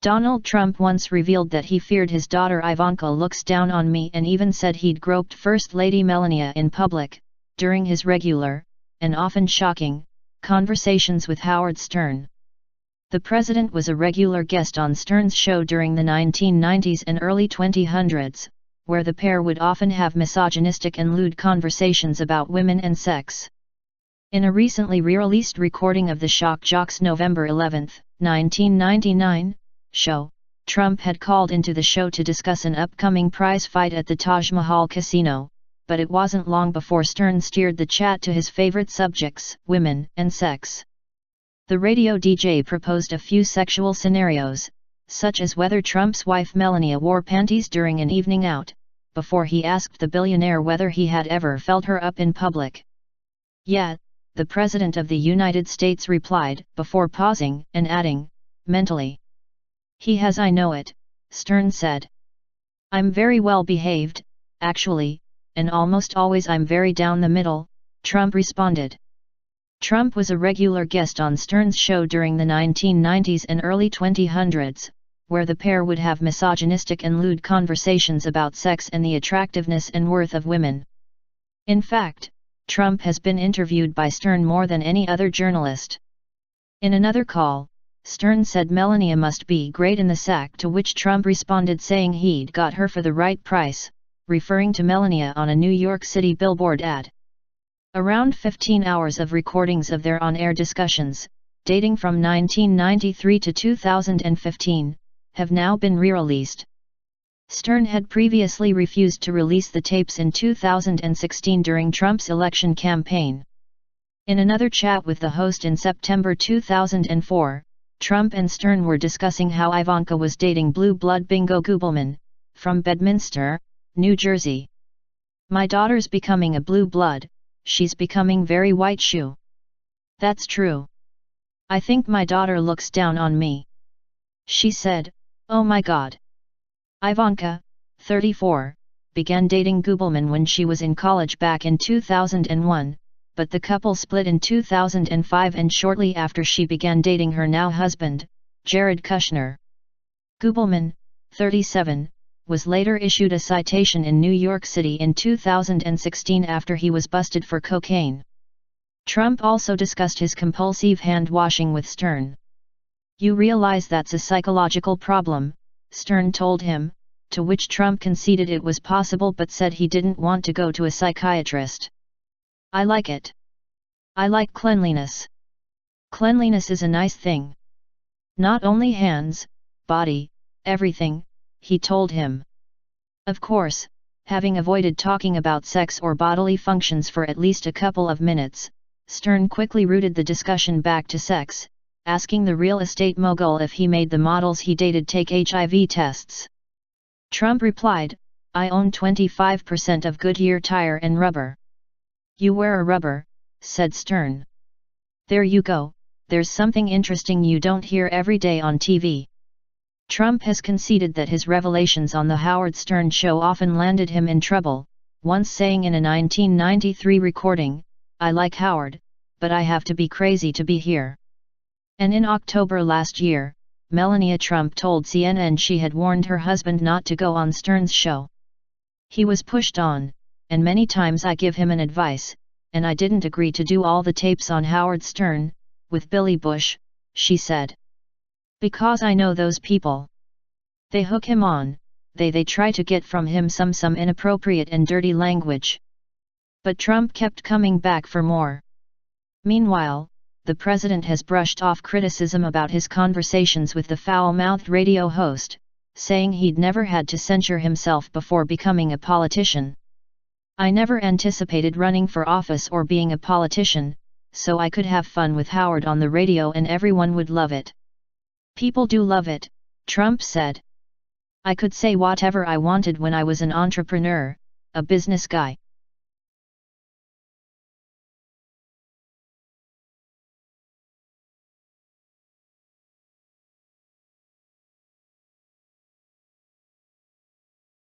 Donald Trump once revealed that he feared his daughter Ivanka looks down on me and even said he'd groped First Lady Melania in public, during his regular, and often shocking, conversations with Howard Stern. The president was a regular guest on Stern's show during the 1990s and early 2000s, where the pair would often have misogynistic and lewd conversations about women and sex. In a recently re-released recording of the Shock Jocks November 11, 1999, show, Trump had called into the show to discuss an upcoming prize fight at the Taj Mahal Casino, but it wasn't long before Stern steered the chat to his favorite subjects, women and sex. The radio DJ proposed a few sexual scenarios, such as whether Trump's wife Melania wore panties during an evening out, before he asked the billionaire whether he had ever felt her up in public. "Yeah," the President of the United States replied, before pausing and adding, "mentally. He has, I know it," Stern said. "I'm very well behaved, actually, and almost always I'm very down the middle," Trump responded. Trump was a regular guest on Stern's show during the 1990s and early 2000s, where the pair would have misogynistic and lewd conversations about sex and the attractiveness and worth of women. In fact, Trump has been interviewed by Stern more than any other journalist. In another call, Stern said Melania must be great in the sack, to which Trump responded saying he'd got her for the right price, referring to Melania on a New York City billboard ad. Around 15 hours of recordings of their on-air discussions, dating from 1993 to 2015, have now been re-released. Stern had previously refused to release the tapes in 2016 during Trump's election campaign. In another chat with the host in September 2004, Trump and Stern were discussing how Ivanka was dating blue blood Bingo Gubelman, from Bedminster, New Jersey. "My daughter's becoming a blue blood, she's becoming very white shoe. That's true. I think my daughter looks down on me," she said. "Oh my God." Ivanka, 34, began dating Gubelman when she was in college back in 2001, but the couple split in 2005 and shortly after she began dating her now husband, Jared Kushner. Gubelman, 37, was later issued a citation in New York City in 2016 after he was busted for cocaine. Trump also discussed his compulsive hand-washing with Stern. "You realize that's a psychological problem," Stern told him, to which Trump conceded it was possible but said he didn't want to go to a psychiatrist. "I like it. I like cleanliness. Cleanliness is a nice thing. Not only hands, body, everything," he told him. Of course, having avoided talking about sex or bodily functions for at least a couple of minutes, Stern quickly rooted the discussion back to sex, asking the real estate mogul if he made the models he dated take HIV tests. Trump replied, "I own 25% of Goodyear Tire and Rubber." "You wear a rubber," said Stern. "There you go, there's something interesting you don't hear every day on TV." Trump has conceded that his revelations on the Howard Stern show often landed him in trouble, once saying in a 1993 recording, "I like Howard, but I have to be crazy to be here." And in October last year, Melania Trump told CNN she had warned her husband not to go on Stern's show. "He was pushed on, and many times I give him an advice, and I didn't agree to do all the tapes on Howard Stern, with Billy Bush," she said. "Because I know those people. They hook him on, they try to get from him some inappropriate and dirty language." But Trump kept coming back for more. Meanwhile, the president has brushed off criticism about his conversations with the foul-mouthed radio host, saying he'd never had to censure himself before becoming a politician. "I never anticipated running for office or being a politician, so I could have fun with Howard on the radio and everyone would love it. People do love it," Trump said. "I could say whatever I wanted when I was an entrepreneur, a business guy.